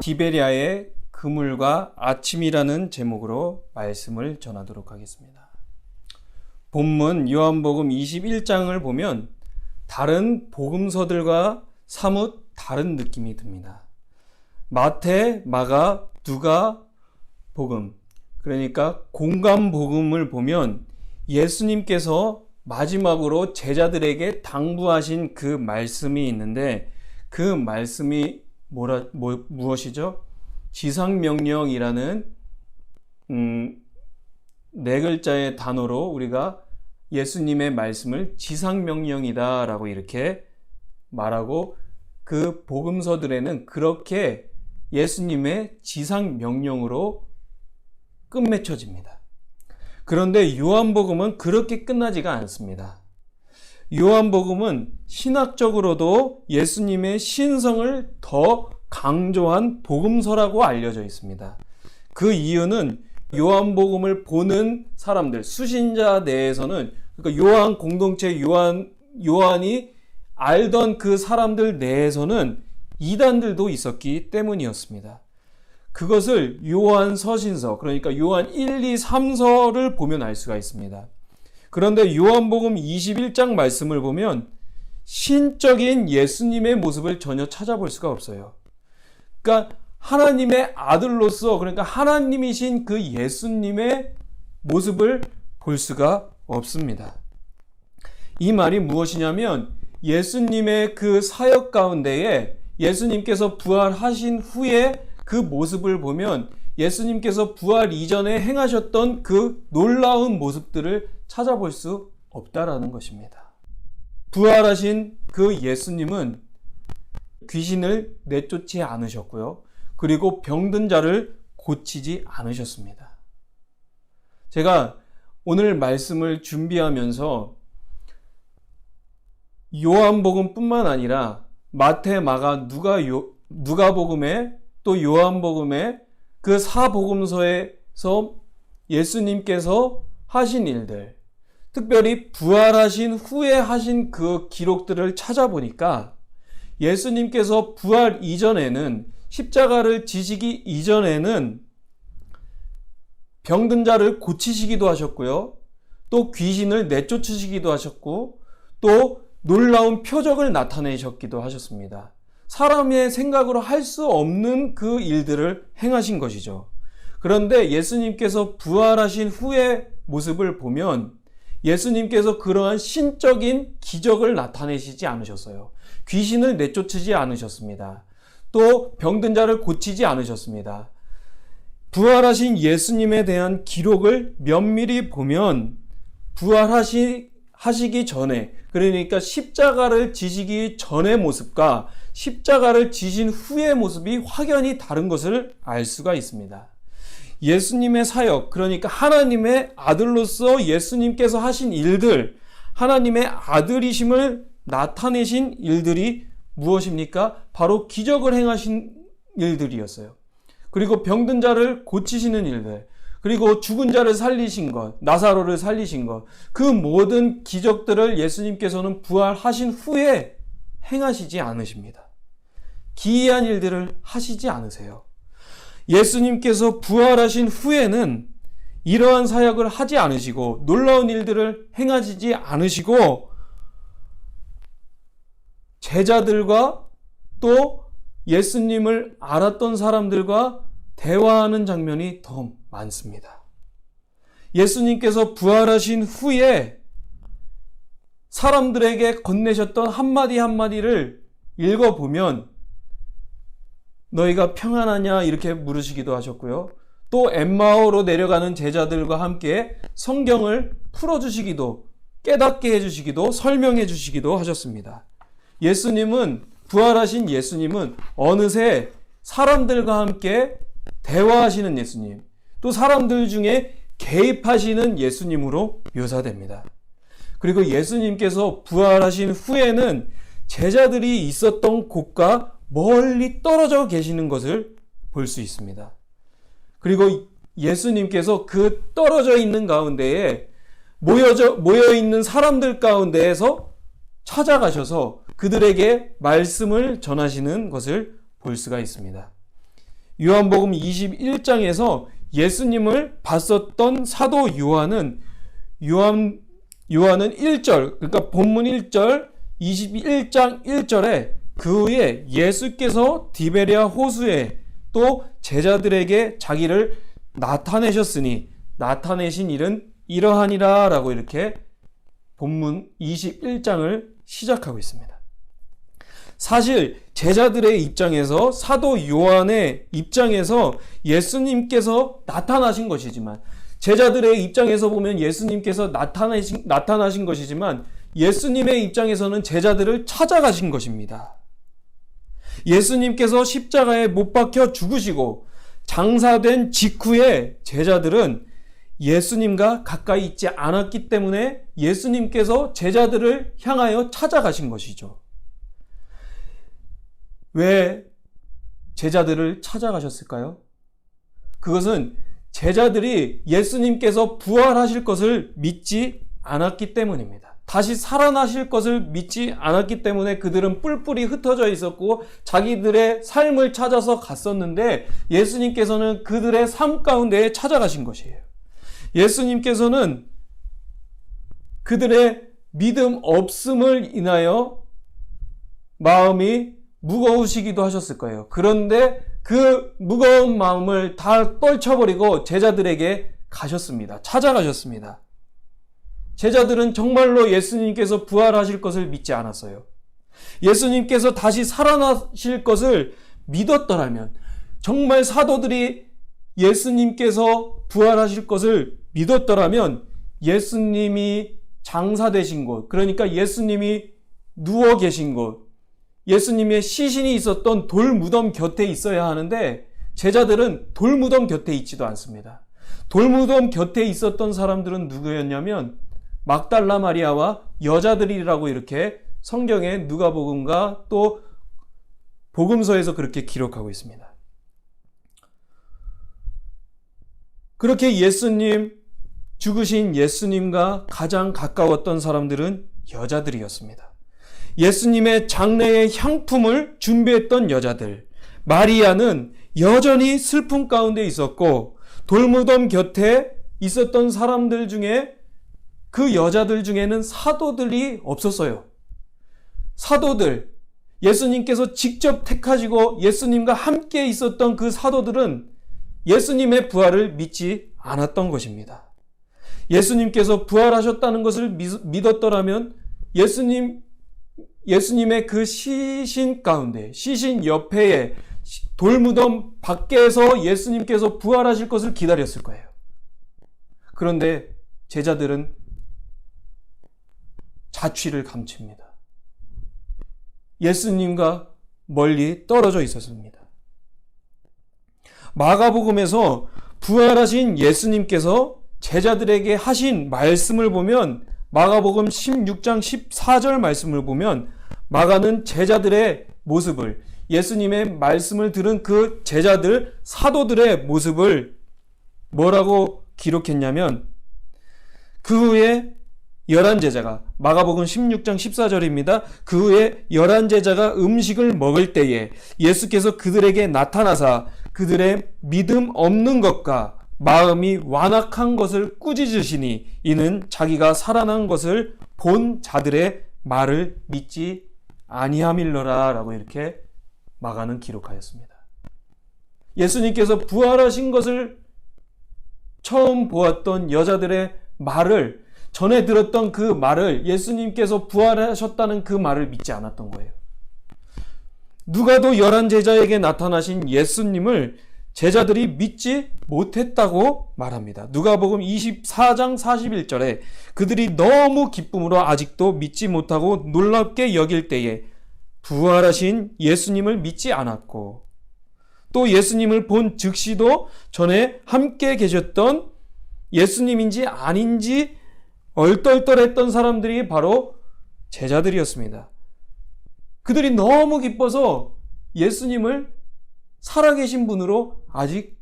디베리아의 그물과 아침이라는 제목으로 말씀을 전하도록 하겠습니다. 본문 요한복음 21장을 보면 다른 복음서들과 사뭇 다른 느낌이 듭니다. 마태, 마가, 누가 복음, 그러니까 공감 복음을 보면 예수님께서 마지막으로 제자들에게 당부하신 그 말씀이 있는데 그 말씀이 무엇이죠? 지상명령이라는 네 글자의 단어로 우리가 예수님의 말씀을 지상명령이다 라고 이렇게 말하고 그 복음서들에는 그렇게 예수님의 지상명령으로 끝맺혀집니다. 그런데 요한복음은 그렇게 끝나지가 않습니다. 요한복음은 신학적으로도 예수님의 신성을 더 강조한 복음서라고 알려져 있습니다. 그 이유는 요한복음을 보는 사람들, 수신자 내에서는, 그러니까 요한 공동체 요한이 알던 그 사람들 내에서는 이단들도 있었기 때문이었습니다. 그것을 요한 서신서, 그러니까 요한 1, 2, 3서를 보면 알 수가 있습니다. 그런데 요한복음 21장 말씀을 보면 신적인 예수님의 모습을 전혀 찾아볼 수가 없어요. 그러니까 하나님의 아들로서, 그러니까 하나님이신 그 예수님의 모습을 볼 수가 없습니다. 이 말이 무엇이냐면 예수님의 그 사역 가운데에 예수님께서 부활하신 후에 그 모습을 보면 예수님께서 부활 이전에 행하셨던 그 놀라운 모습들을 찾아볼 수 없다라는 것입니다. 부활하신 그 예수님은 귀신을 내쫓지 않으셨고요. 그리고 병든 자를 고치지 않으셨습니다. 제가 오늘 말씀을 준비하면서 요한복음뿐만 아니라 마태, 마가, 누가복음에 또 요한복음에 그 사복음서에서 예수님께서 하신 일들, 특별히 부활하신 후에 하신 그 기록들을 찾아보니까 예수님께서 부활 이전에는, 십자가를 지시기 이전에는 병든 자를 고치시기도 하셨고요. 또 귀신을 내쫓으시기도 하셨고 또 놀라운 표적을 나타내셨기도 하셨습니다. 사람의 생각으로 할 수 없는 그 일들을 행하신 것이죠. 그런데 예수님께서 부활하신 후의 모습을 보면 예수님께서 그러한 신적인 기적을 나타내시지 않으셨어요. 귀신을 내쫓지 않으셨습니다. 또 병든 자를 고치지 않으셨습니다. 부활하신 예수님에 대한 기록을 면밀히 보면 부활하시기 전에, 그러니까 십자가를 지시기 전의 모습과 십자가를 지신 후의 모습이 확연히 다른 것을 알 수가 있습니다. 예수님의 사역, 그러니까 하나님의 아들로서 예수님께서 하신 일들, 하나님의 아들이심을 나타내신 일들이 무엇입니까? 바로 기적을 행하신 일들이었어요. 그리고 병든 자를 고치시는 일들, 그리고 죽은 자를 살리신 것, 나사로를 살리신 것, 그 모든 기적들을 예수님께서는 부활하신 후에 행하시지 않으십니다. 기이한 일들을 하시지 않으세요. 예수님께서 부활하신 후에는 이러한 사역을 하지 않으시고 놀라운 일들을 행하시지 않으시고 제자들과 또 예수님을 알았던 사람들과 대화하는 장면이 더 많습니다. 예수님께서 부활하신 후에 사람들에게 건네셨던 한마디 한마디를 읽어보면 너희가 평안하냐 이렇게 물으시기도 하셨고요. 또 엠마오로 내려가는 제자들과 함께 성경을 풀어주시기도, 깨닫게 해주시기도, 설명해 주시기도 하셨습니다. 부활하신 예수님은 어느새 사람들과 함께 대화하시는 예수님, 또 사람들 중에 개입하시는 예수님으로 묘사됩니다. 그리고 예수님께서 부활하신 후에는 제자들이 있었던 곳과 멀리 떨어져 계시는 것을 볼 수 있습니다. 그리고 예수님께서 그 떨어져 있는 가운데에 모여 있는 사람들 가운데에서 찾아가셔서 그들에게 말씀을 전하시는 것을 볼 수가 있습니다. 요한복음 21장에서 예수님을 봤었던 사도 요한은 1절, 그러니까 본문 1절, 21장 1절에 그 후에 예수께서 디베랴 호수에 또 제자들에게 자기를 나타내셨으니 나타내신 일은 이러하니라 라고 이렇게 본문 21장을 시작하고 있습니다. 사실 제자들의 입장에서, 사도 요한의 입장에서 예수님께서 나타나신 것이지만, 제자들의 입장에서 보면 예수님께서 나타나신 것이지만, 예수님의 입장에서는 제자들을 찾아가신 것입니다. 예수님께서 십자가에 못 박혀 죽으시고 장사된 직후에 제자들은 예수님과 가까이 있지 않았기 때문에 예수님께서 제자들을 향하여 찾아가신 것이죠. 왜 제자들을 찾아가셨을까요? 그것은 제자들이 예수님께서 부활하실 것을 믿지 않았기 때문입니다. 다시 살아나실 것을 믿지 않았기 때문에 그들은 뿔뿔이 흩어져 있었고 자기들의 삶을 찾아서 갔었는데, 예수님께서는 그들의 삶 가운데에 찾아가신 것이에요. 예수님께서는 그들의 믿음 없음을 인하여 마음이 무거우시기도 하셨을 거예요. 그런데 그 무거운 마음을 다 떨쳐버리고 제자들에게 가셨습니다. 찾아가셨습니다. 제자들은 정말로 예수님께서 부활하실 것을 믿지 않았어요. 예수님께서 다시 살아나실 것을 믿었더라면, 정말 사도들이 예수님께서 부활하실 것을 믿었더라면 예수님이 장사되신 곳, 그러니까 예수님이 누워 계신 곳, 예수님의 시신이 있었던 돌무덤 곁에 있어야 하는데 제자들은 돌무덤 곁에 있지도 않습니다. 돌무덤 곁에 있었던 사람들은 누구였냐면 막달라 마리아와 여자들이라고 이렇게 성경의 누가복음과 또 복음서에서 그렇게 기록하고 있습니다. 그렇게 죽으신 예수님과 가장 가까웠던 사람들은 여자들이었습니다. 예수님의 장례의 향품을 준비했던 여자들, 마리아는 여전히 슬픔 가운데 있었고, 돌무덤 곁에 있었던 사람들 중에, 그 여자들 중에는 사도들이 없었어요. 사도들, 예수님께서 직접 택하시고 예수님과 함께 있었던 그 사도들은 예수님의 부활을 믿지 않았던 것입니다. 예수님께서 부활하셨다는 것을 믿었더라면 예수님의 그 시신 가운데, 시신 옆에 돌무덤 밖에서 예수님께서 부활하실 것을 기다렸을 거예요. 그런데 제자들은 자취를 감춥니다. 예수님과 멀리 떨어져 있었습니다. 마가복음에서 부활하신 예수님께서 제자들에게 하신 말씀을 보면, 마가복음 16장 14절 말씀을 보면 마가는 제자들의 모습을, 예수님의 말씀을 들은 그 제자들, 사도들의 모습을 뭐라고 기록했냐면, 그 후에 11제자가, 마가복음 16장 14절입니다. 그 후에 11제자가 음식을 먹을 때에 예수께서 그들에게 나타나사 그들의 믿음 없는 것과 마음이 완악한 것을 꾸짖으시니 이는 자기가 살아난 것을 본 자들의 말을 믿지 아니함일러라 라고 이렇게 마가는 기록하였습니다. 예수님께서 부활하신 것을 처음 보았던 여자들의 말을, 전에 들었던 그 말을, 예수님께서 부활하셨다는 그 말을 믿지 않았던 거예요. 누가도 11제자에게 나타나신 예수님을 제자들이 믿지 못했다고 말합니다. 누가복음 24장 41절에 그들이 너무 기쁨으로 아직도 믿지 못하고 놀랍게 여길 때에 부활하신 예수님을 믿지 않았고, 또 예수님을 본 즉시도 전에 함께 계셨던 예수님인지 아닌지 얼떨떨했던 사람들이 바로 제자들이었습니다. 그들이 너무 기뻐서 예수님을 살아계신 분으로 아직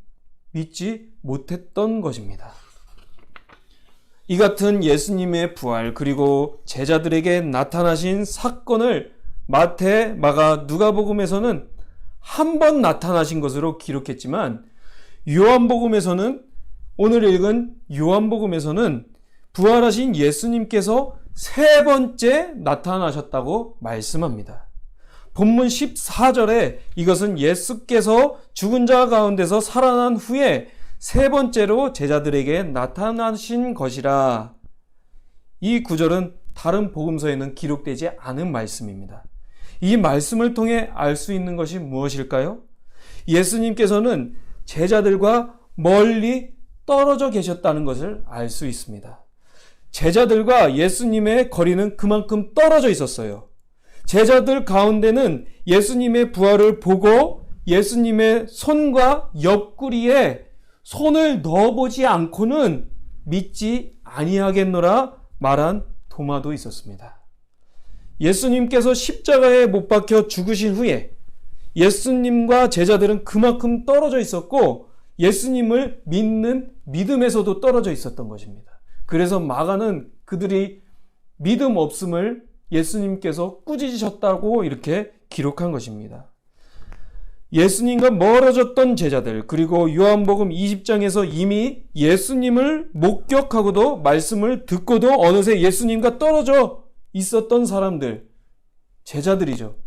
믿지 못했던 것입니다. 이 같은 예수님의 부활, 그리고 제자들에게 나타나신 사건을 마태, 마가, 누가복음에서는 한 번 나타나신 것으로 기록했지만 요한복음에서는 오늘 읽은 요한복음에서는 부활하신 예수님께서 세 번째 나타나셨다고 말씀합니다. 본문 14절에 이것은 예수께서 죽은 자 가운데서 살아난 후에 세 번째로 제자들에게 나타나신 것이라. 이 구절은 다른 복음서에는 기록되지 않은 말씀입니다. 이 말씀을 통해 알 수 있는 것이 무엇일까요? 예수님께서는 제자들과 멀리 떨어져 계셨다는 것을 알 수 있습니다. 제자들과 예수님의 거리는 그만큼 떨어져 있었어요. 제자들 가운데는 예수님의 부활을 보고 예수님의 손과 옆구리에 손을 넣어보지 않고는 믿지 아니하겠노라 말한 도마도 있었습니다. 예수님께서 십자가에 못 박혀 죽으신 후에 예수님과 제자들은 그만큼 떨어져 있었고 예수님을 믿는 믿음에서도 떨어져 있었던 것입니다. 그래서 마가는 그들이 믿음 없음을 예수님께서 꾸짖으셨다고 이렇게 기록한 것입니다. 예수님과 멀어졌던 제자들, 그리고 요한복음 20장에서 이미 예수님을 목격하고도 말씀을 듣고도 어느새 예수님과 떨어져 있었던 사람들, 제자들이죠.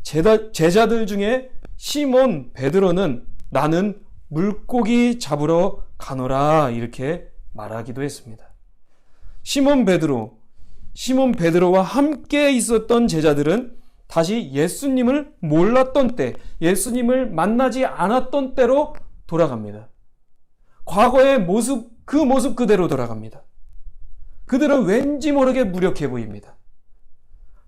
제자들 중에 시몬 베드로는 나는 물고기 잡으러 가노라 이렇게 말하기도 했습니다. 시몬 베드로와 함께 있었던 제자들은 다시 예수님을 몰랐던 때, 예수님을 만나지 않았던 때로 돌아갑니다. 과거의 모습, 그 모습 그대로 돌아갑니다. 그들은 왠지 모르게 무력해 보입니다.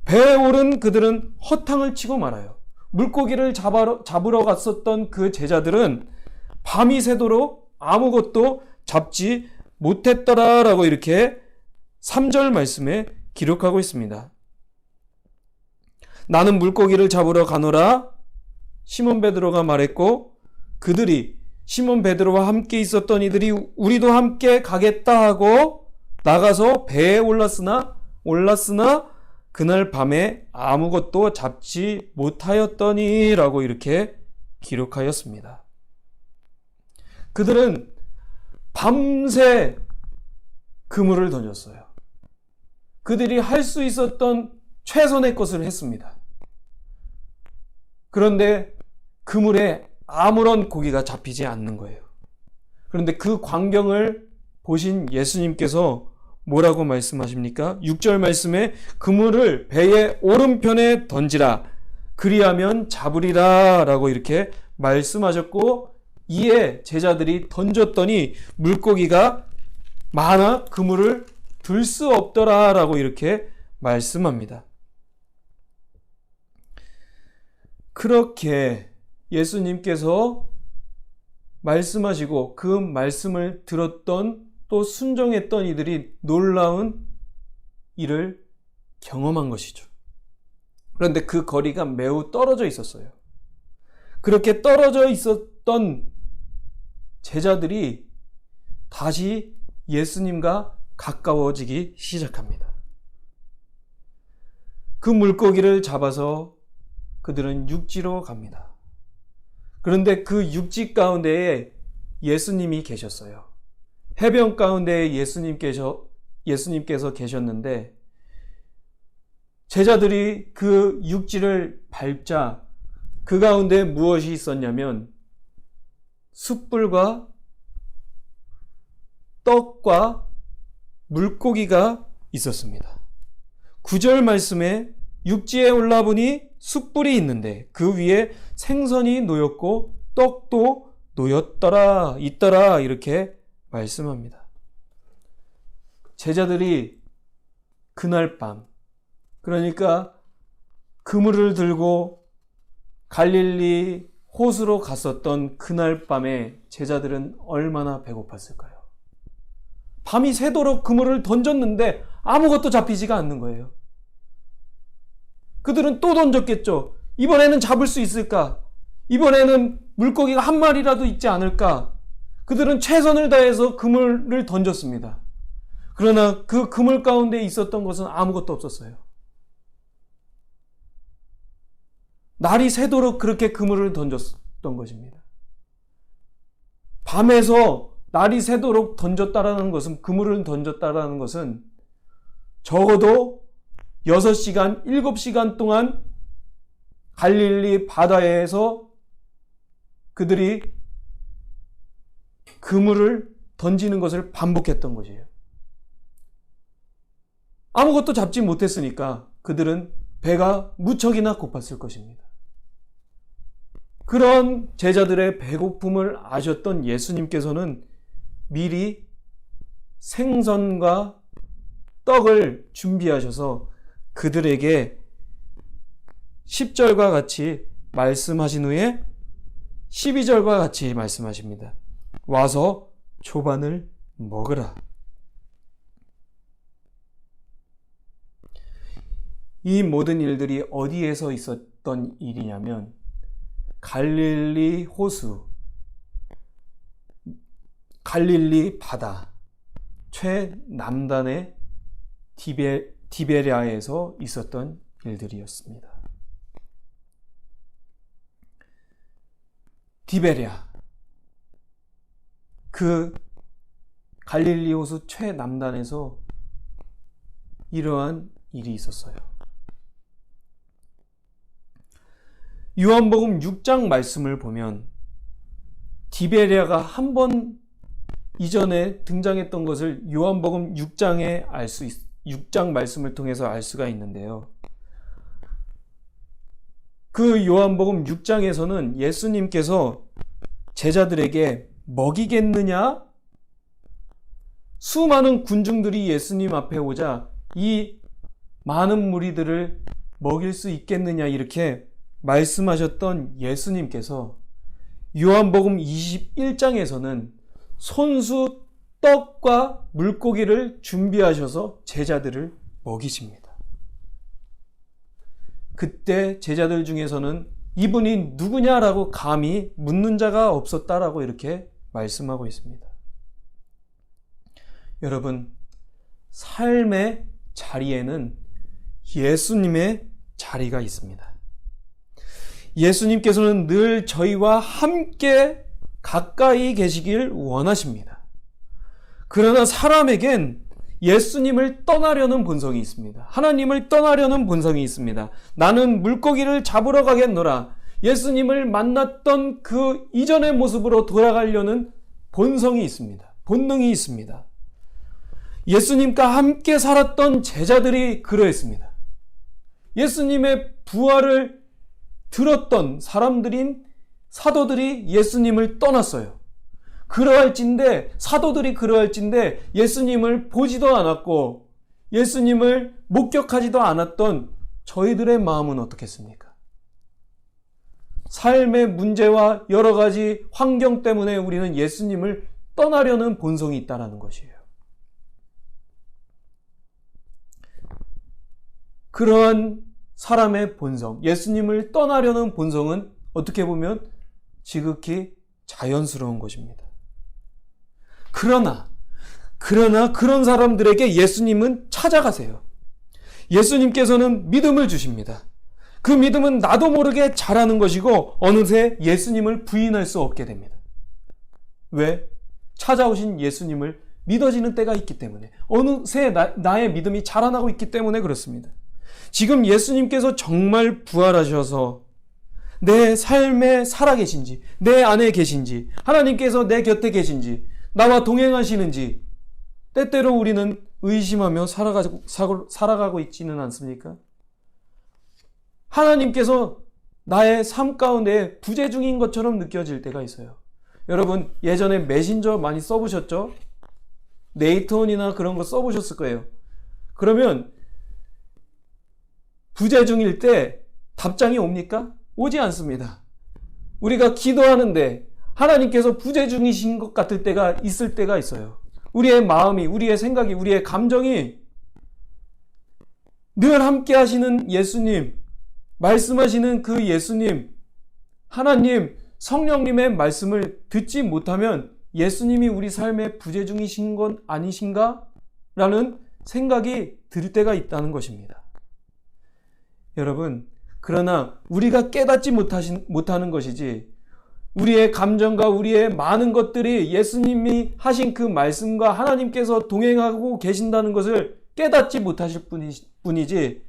배에 오른 그들은 허탕을 치고 말아요. 물고기를 잡으러 갔었던 그 제자들은 밤이 새도록 아무것도 잡지 못했더라라고 이렇게 3절 말씀에 기록하고 있습니다. 나는 물고기를 잡으러 가노라 시몬 베드로가 말했고 그들이 시몬 베드로와 함께 있었던 이들이 우리도 함께 가겠다 하고 나가서 배에 올랐으나 그날 밤에 아무것도 잡지 못하였더니 라고 이렇게 기록하였습니다. 그들은 밤새 그물을 던졌어요. 그들이 할 수 있었던 최선의 것을 했습니다. 그런데 그물에 아무런 고기가 잡히지 않는 거예요. 그런데 그 광경을 보신 예수님께서 뭐라고 말씀하십니까? 6절 말씀에 그물을 배의 오른편에 던지라 그리하면 잡으리라 라고 이렇게 말씀하셨고 이에 제자들이 던졌더니 물고기가 많아 그물을 들 수 없더라 라고 이렇게 말씀합니다. 그렇게 예수님께서 말씀하시고 그 말씀을 들었던 또 순종했던 이들이 놀라운 일을 경험한 것이죠. 그런데 그 거리가 매우 떨어져 있었어요. 그렇게 떨어져 있었던 제자들이 다시 예수님과 가까워지기 시작합니다. 그 물고기를 잡아서 그들은 육지로 갑니다. 그런데 그 육지 가운데에 예수님이 계셨어요. 해변 가운데에 예수님께서 계셨는데 제자들이 그 육지를 밟자 그 가운데 무엇이 있었냐면 숯불과 떡과 물고기가 있었습니다. 9절 말씀에 육지에 올라보니 숯불이 있는데 그 위에 생선이 놓였고 떡도 있더라 이렇게 말씀합니다. 제자들이 그날 밤 그러니까 그물을 들고 갈릴리 호수로 갔었던 그날 밤에 제자들은 얼마나 배고팠을까요? 밤이 새도록 그물을 던졌는데 아무것도 잡히지가 않는 거예요. 그들은 또 던졌겠죠. 이번에는 잡을 수 있을까? 이번에는 물고기가 한 마리라도 있지 않을까? 그들은 최선을 다해서 그물을 던졌습니다. 그러나 그 그물 가운데 있었던 것은 아무것도 없었어요. 날이 새도록 그렇게 그물을 던졌던 것입니다. 밤에서 날이 새도록 던졌다라는 것은, 그물을 던졌다라는 것은 적어도 6시간, 7시간 동안 갈릴리 바다에서 그들이 그물을 던지는 것을 반복했던 것이에요. 아무것도 잡지 못했으니까 그들은 배가 무척이나 고팠을 것입니다. 그런 제자들의 배고픔을 아셨던 예수님께서는 미리 생선과 떡을 준비하셔서 그들에게 10절과 같이 말씀하신 후에 12절과 같이 말씀하십니다. 와서 초반을 먹으라. 이 모든 일들이 어디에서 있었던 일이냐면 갈릴리 호수, 갈릴리 바다 최남단의 디베랴에서 있었던 일들이었습니다. 디베랴, 그 갈릴리 호수 최남단에서 이러한 일이 있었어요. 요한복음 6장 말씀을 보면 디베랴가 한 번 이전에 등장했던 것을 요한복음 6장 말씀을 통해서 알 수가 있는데요. 그 요한복음 6장에서는 예수님께서 제자들에게 먹이겠느냐? 수많은 군중들이 예수님 앞에 오자 이 많은 무리들을 먹일 수 있겠느냐 이렇게 말씀하셨던 예수님께서 요한복음 21장에서는 손수 떡과 물고기를 준비하셔서 제자들을 먹이십니다. 그때 제자들 중에서는 이분이 누구냐라고 감히 묻는 자가 없었다라고 이렇게 말씀하고 있습니다. 여러분, 삶의 자리에는 예수님의 자리가 있습니다. 예수님께서는 늘 저희와 함께 가까이 계시길 원하십니다. 그러나 사람에겐 예수님을 떠나려는 본성이 있습니다. 하나님을 떠나려는 본성이 있습니다. 나는 물고기를 잡으러 가겠노라. 예수님을 만났던 그 이전의 모습으로 돌아가려는 본성이 있습니다. 본능이 있습니다. 예수님과 함께 살았던 제자들이 그러했습니다. 예수님의 부활을 들었던 사람들인 사도들이 예수님을 떠났어요. 사도들이 그러할진데 예수님을 보지도 않았고 예수님을 목격하지도 않았던 저희들의 마음은 어떻겠습니까? 삶의 문제와 여러 가지 환경 때문에 우리는 예수님을 떠나려는 본성이 있다는 것이에요. 그러한 사람의 본성, 예수님을 떠나려는 본성은 어떻게 보면 지극히 자연스러운 것입니다. 그러나 그런 사람들에게 예수님은 찾아가세요. 예수님께서는 믿음을 주십니다. 그 믿음은 나도 모르게 자라는 것이고 어느새 예수님을 부인할 수 없게 됩니다. 왜? 찾아오신 예수님을 믿어지는 때가 있기 때문에, 어느새 나의 믿음이 자라나고 있기 때문에 그렇습니다. 지금 예수님께서 정말 부활하셔서 내 삶에 살아계신지, 내 안에 계신지, 하나님께서 내 곁에 계신지, 나와 동행하시는지 때때로 우리는 의심하며 살아가고 있지는 않습니까? 하나님께서 나의 삶 가운데 부재 중인 것처럼 느껴질 때가 있어요. 여러분, 예전에 메신저 많이 써보셨죠? 네이트온이나 그런 거 써보셨을 거예요. 그러면 부재 중일 때 답장이 옵니까? 오지 않습니다. 우리가 기도하는데 하나님께서 부재 중이신 것 같을 때가 있을 때가 있어요. 우리의 마음이, 우리의 생각이, 우리의 감정이 늘 함께 하시는 예수님, 말씀하시는 그 예수님, 하나님, 성령님의 말씀을 듣지 못하면 예수님이 우리 삶에 부재 중이신 건 아니신가? 라는 생각이 들 때가 있다는 것입니다. 여러분, 그러나 우리가 깨닫지 못하는 것이지, 우리의 감정과 우리의 많은 것들이 예수님이 하신 그 말씀과 하나님께서 동행하고 계신다는 것을 깨닫지 못하실 뿐이지,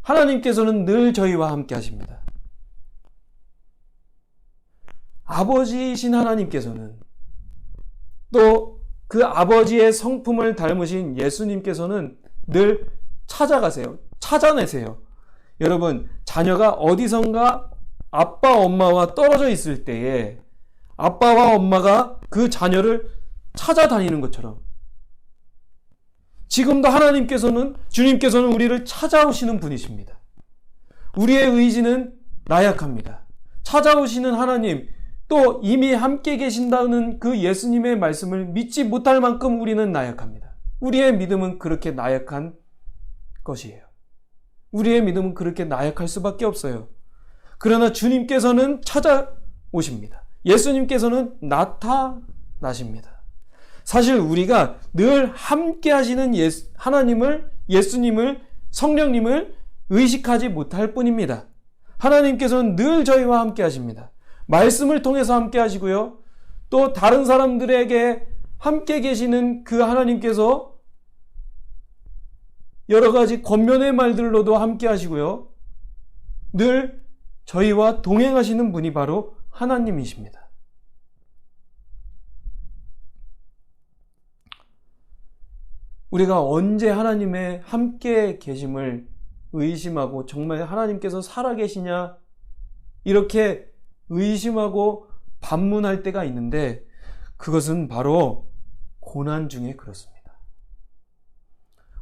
하나님께서는 늘 저희와 함께 하십니다. 아버지이신 하나님께서는, 또 그 아버지의 성품을 닮으신 예수님께서는 늘 찾아가세요. 찾아내세요. 여러분, 자녀가 어디선가 아빠, 엄마와 떨어져 있을 때에 아빠와 엄마가 그 자녀를 찾아다니는 것처럼, 지금도 주님께서는 우리를 찾아오시는 분이십니다. 우리의 의지는 나약합니다. 찾아오시는 하나님, 또 이미 함께 계신다는 그 예수님의 말씀을 믿지 못할 만큼 우리는 나약합니다. 우리의 믿음은 그렇게 나약한 것이에요. 우리의 믿음은 그렇게 나약할 수밖에 없어요. 그러나 주님께서는 찾아오십니다. 예수님께서는 나타나십니다. 사실 우리가 늘 함께 하시는 예수님을, 성령님을 의식하지 못할 뿐입니다. 하나님께서는 늘 저희와 함께 하십니다. 말씀을 통해서 함께 하시고요. 또 다른 사람들에게 함께 계시는 그 하나님께서 여러 가지 권면의 말들로도 함께 하시고요. 늘 저희와 동행하시는 분이 바로 하나님이십니다. 우리가 언제 하나님의 함께 계심을 의심하고 정말 하나님께서 살아계시냐 이렇게 의심하고 반문할 때가 있는데, 그것은 바로 고난 중에 그렇습니다.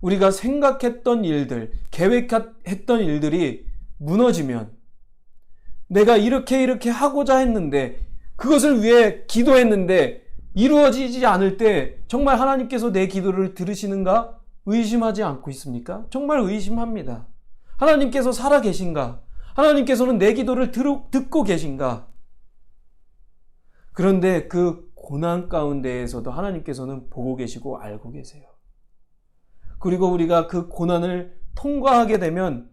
우리가 생각했던 일들, 계획했던 일들이 무너지면, 내가 이렇게 하고자 했는데, 그것을 위해 기도했는데 이루어지지 않을 때 정말 하나님께서 내 기도를 들으시는가 의심하지 않고 있습니까? 정말 의심합니다. 하나님께서 살아계신가? 하나님께서는 내 기도를 듣고 계신가? 그런데 그 고난 가운데에서도 하나님께서는 보고 계시고 알고 계세요. 그리고 우리가 그 고난을 통과하게 되면,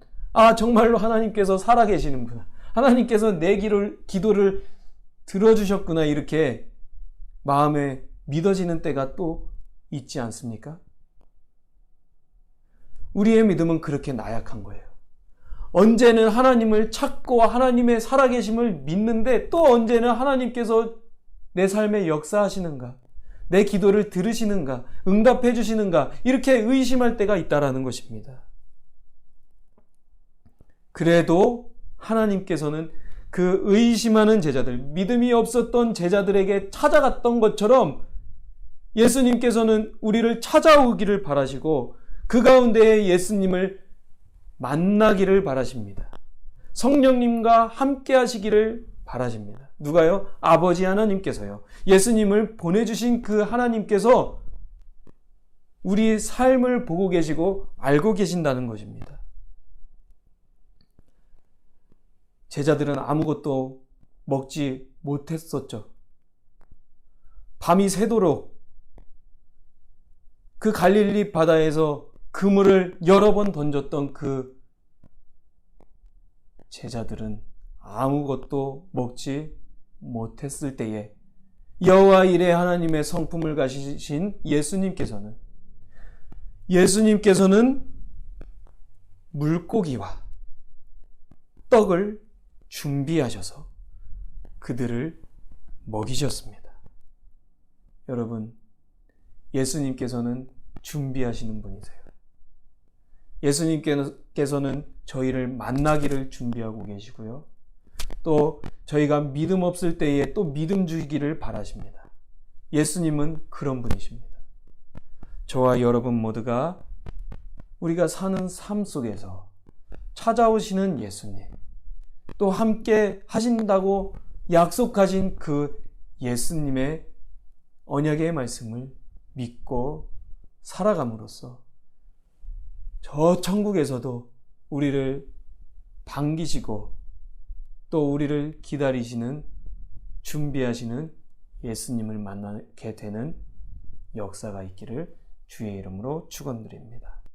정말로 하나님께서 살아계시는구나, 하나님께서 내 기도를 들어주셨구나, 이렇게 마음에 믿어지는 때가 또 있지 않습니까? 우리의 믿음은 그렇게 나약한 거예요. 언제는 하나님을 찾고 하나님의 살아계심을 믿는데, 또 언제는 하나님께서 내 삶에 역사하시는가, 내 기도를 들으시는가, 응답해 주시는가, 이렇게 의심할 때가 있다라는 것입니다. 그래도 하나님께서는 그 의심하는 제자들, 믿음이 없었던 제자들에게 찾아갔던 것처럼 예수님께서는 우리를 찾아오기를 바라시고, 그 가운데에 예수님을 만나기를 바라십니다. 성령님과 함께 하시기를 바라십니다. 누가요? 아버지 하나님께서요. 예수님을 보내주신 그 하나님께서 우리 삶을 보고 계시고 알고 계신다는 것입니다. 제자들은 아무것도 먹지 못했었죠. 밤이 새도록 그 갈릴리 바다에서 그물을 여러 번 던졌던 그 제자들은 아무것도 먹지 못했을 때에 여호와 이레 하나님의 성품을 가지신 예수님께서는 물고기와 떡을 준비하셔서 그들을 먹이셨습니다. 여러분, 예수님께서는 준비하시는 분이세요. 예수님께서는 저희를 만나기를 준비하고 계시고요. 또 저희가 믿음 없을 때에 또 믿음 주기를 바라십니다. 예수님은 그런 분이십니다. 저와 여러분 모두가 우리가 사는 삶 속에서 찾아오시는 예수님, 또 함께 하신다고 약속하신 그 예수님의 언약의 말씀을 믿고 살아감으로써 저 천국에서도 우리를 반기시고 또 우리를 기다리시는, 준비하시는 예수님을 만나게 되는 역사가 있기를 주의 이름으로 축원드립니다.